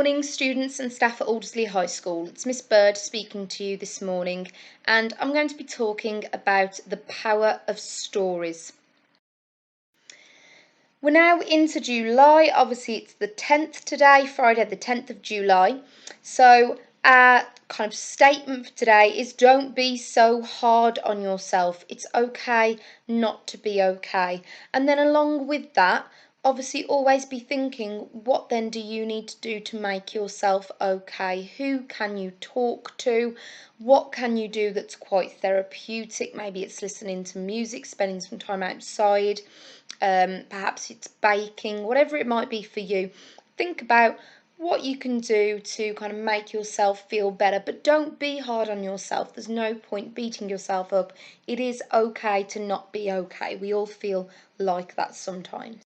morning, students and staff at Aldersley High School. It's Miss Bird speaking to you this morning, and I'm going to be talking about the power of stories. We're now into July. Obviously, it's the 10th today, Friday the 10th of July. So our kind of statement for today is don't be so hard on yourself. It's okay not to be okay. And then along with that, obviously always be thinking, what then do you need to do to make yourself okay? Who can you talk to? What can you do that's quite therapeutic? Maybe it's listening to music, spending some time outside. Perhaps it's baking, whatever it might be for you. Think about what you can do to kind of make yourself feel better, but don't be hard on yourself. There's no point beating yourself up. It is okay to not be okay. We all feel like that sometimes.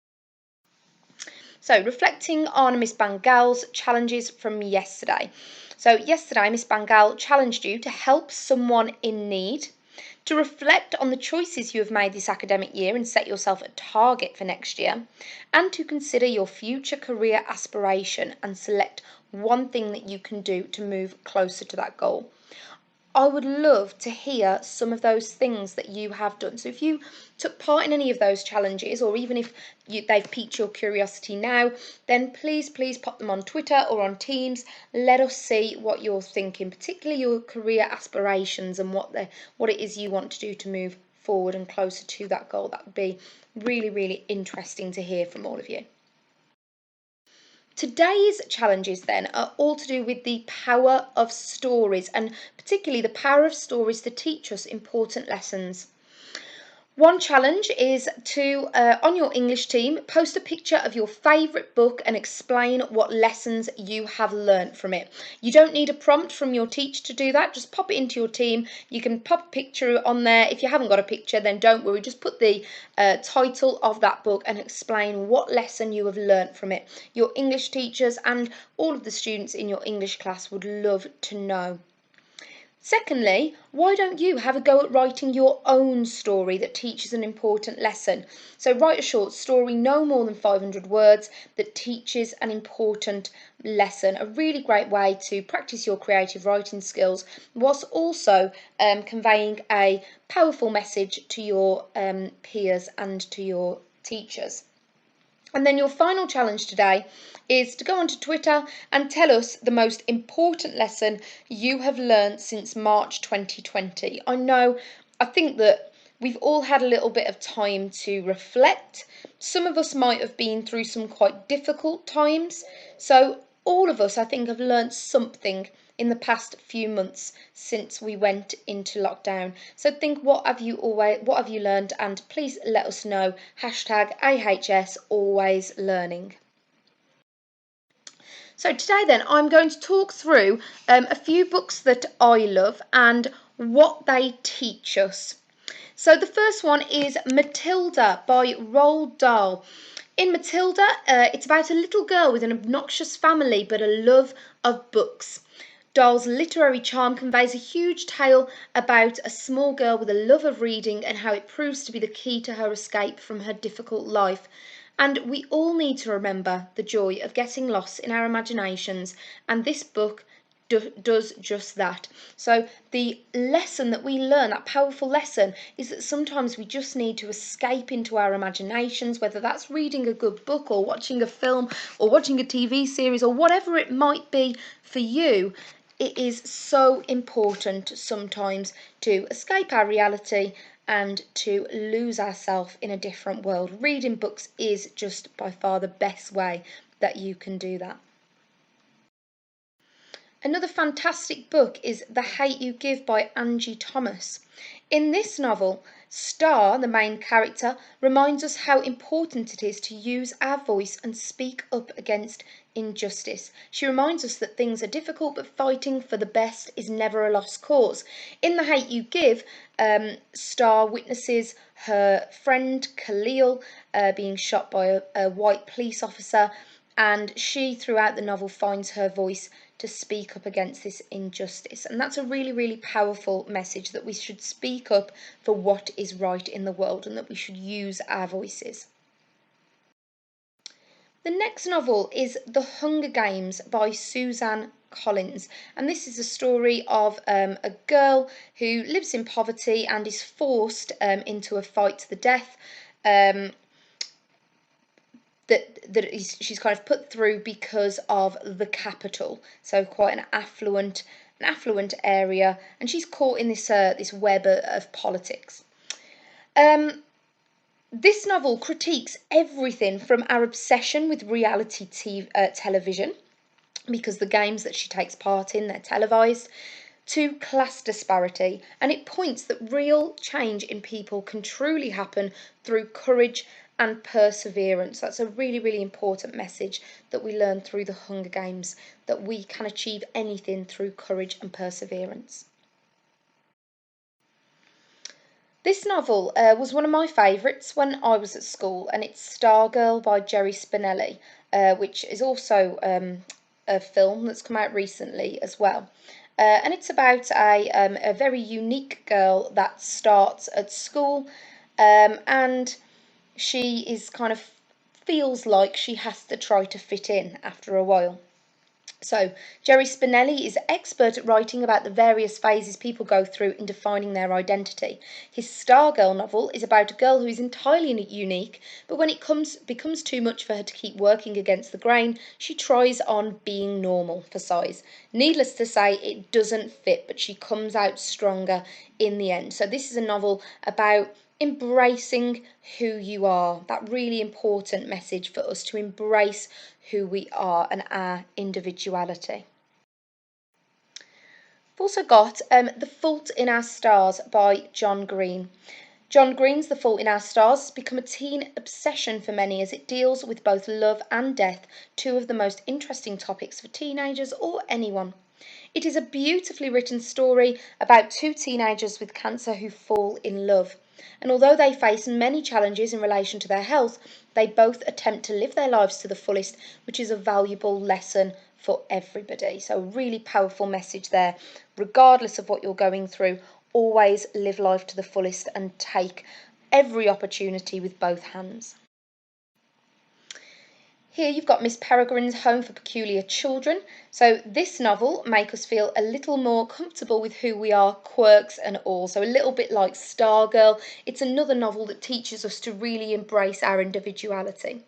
So, reflecting on Miss Bangal's challenges from yesterday. So, yesterday, Miss Bangal challenged you to help someone in need, to reflect on the choices you have made this academic year and set yourself a target for next year, and to consider your future career aspiration and select one thing that you can do to move closer to that goal. I would love to hear some of those things that you have done. So if you took part in any of those challenges, or even if they've piqued your curiosity now, then please pop them on Twitter or on Teams. Let us see what you're thinking, particularly your career aspirations and what it is you want to do to move forward and closer to that goal. That would be really interesting to hear from all of you. Today's challenges then are all to do with the power of stories, and particularly the power of stories to teach us important lessons. One challenge is to, on your English team, post a picture of your favourite book and explain what lessons you have learnt from it. You don't need a prompt from your teacher to do that. Just pop it into your team. You can pop a picture on there. If you haven't got a picture, then don't worry. Just put the title of that book and explain what lesson you have learnt from it. Your English teachers and all of the students in your English class would love to know. Secondly, why don't you have a go at writing your own story that teaches an important lesson? So write a short story, no more than 500 words, that teaches an important lesson. A really great way to practice your creative writing skills, whilst also conveying a powerful message to your peers and to your teachers. And then your final challenge today is to go onto Twitter and tell us the most important lesson you have learned since March 2020. I think that we've all had a little bit of time to reflect. Some of us might have been through some quite difficult times. So all of us, I think, have learned something in the past few months since we went into lockdown. So think, what have you learned, and please let us know. #AHS always learning. So today then I'm going to talk through a few books that I love and what they teach us. So the first one is Matilda by Roald Dahl. In Matilda, it's about a little girl with an obnoxious family but a love of books. Dahl's literary charm conveys a huge tale about a small girl with a love of reading and how it proves to be the key to her escape from her difficult life. And we all need to remember the joy of getting lost in our imaginations, and this book does just that. So the lesson that we learn, that powerful lesson, is that sometimes we just need to escape into our imaginations, whether that's reading a good book or watching a film or watching a TV series or whatever it might be for you. It is so important sometimes to escape our reality and to lose ourselves in a different world. Reading books is just by far the best way that you can do that. Another fantastic book is The Hate You Give by Angie Thomas. In this novel, Star, the main character, reminds us how important it is to use our voice and speak up against injustice. She reminds us that things are difficult, but fighting for the best is never a lost cause. In The Hate You Give, Star witnesses her friend Khalil being shot by a white police officer, and she, throughout the novel, finds her voice to speak up against this injustice. And that's a really powerful message, that we should speak up for what is right in the world and that we should use our voices. The next novel is The Hunger Games by Suzanne Collins, and this is a story of a girl who lives in poverty and is forced into a fight to the death um, she's kind of put through because of the capital, so quite an affluent area, and she's caught in this web of politics. This novel critiques everything from our obsession with reality television, because the games that she takes part in, they're televised, to class disparity, and it points that real change in people can truly happen through courage and perseverance. That's a really, really important message that we learn through the Hunger Games, that we can achieve anything through courage and perseverance. This novel was one of my favourites when I was at school, and it's Stargirl by Jerry Spinelli, which is also a film that's come out recently as well. And it's about a very unique girl that starts at school, and she is kind of feels like she has to try to fit in after a while. So, Jerry Spinelli is expert at writing about the various phases people go through in defining their identity. His Stargirl novel is about a girl who is entirely unique, but when it becomes too much for her to keep working against the grain, she tries on being normal for size. Needless to say, it doesn't fit, but she comes out stronger in the end. So, this is a novel about embracing who you are. That really important message for us to embrace who we are and our individuality. We've also got The Fault in Our Stars by John Green. John Green's The Fault in Our Stars has become a teen obsession for many, as it deals with both love and death, two of the most interesting topics for teenagers or anyone. It is a beautifully written story about two teenagers with cancer who fall in love. And although they face many challenges in relation to their health, they both attempt to live their lives to the fullest, which is a valuable lesson for everybody. So, a really powerful message there. Regardless of what you're going through, always live life to the fullest and take every opportunity with both hands. Here you've got Miss Peregrine's Home for Peculiar Children. So this novel makes us feel a little more comfortable with who we are, quirks and all. So a little bit like Stargirl, it's another novel that teaches us to really embrace our individuality.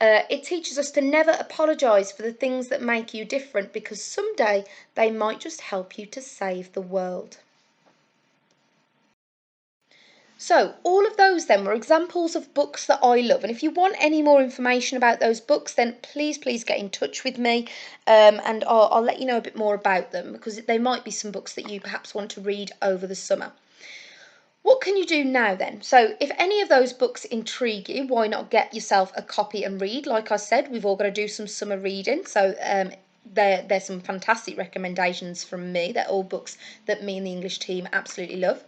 It teaches us to never apologise for the things that make you different, because someday they might just help you to save the world. So, all of those then were examples of books that I love. And if you want any more information about those books, then please get in touch with me, and I'll let you know a bit more about them, because they might be some books that you perhaps want to read over the summer. What can you do now then? So, if any of those books intrigue you, why not get yourself a copy and read? Like I said, we've all got to do some summer reading. So, there's some fantastic recommendations from me. They're all books that me and the English team absolutely love.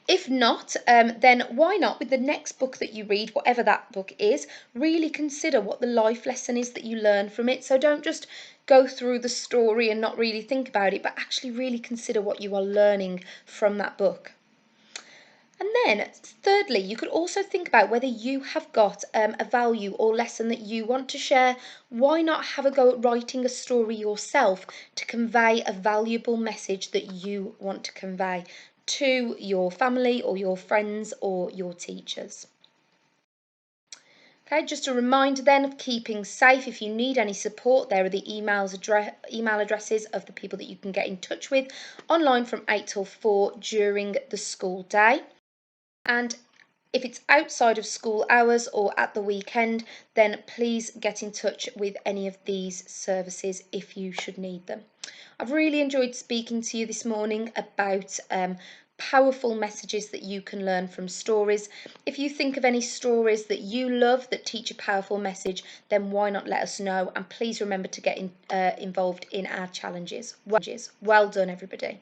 If not, then why not, with the next book that you read, whatever that book is, really consider what the life lesson is that you learn from it. So don't just go through the story and not really think about it, but actually really consider what you are learning from that book. And then, thirdly, you could also think about whether you have got a value or lesson that you want to share. Why not have a go at writing a story yourself to convey a valuable message that you want to convey to your family or your friends or your teachers? Okay, just a reminder then of keeping safe. If you need any support, there are the email addresses of the people that you can get in touch with online from 8 till 4 during the school day. And if it's outside of school hours or at the weekend, then please get in touch with any of these services if you should need them. I've really enjoyed speaking to you this morning about powerful messages that you can learn from stories. If you think of any stories that you love that teach a powerful message, then why not let us know? And please remember to get involved in our challenges. Well done, everybody.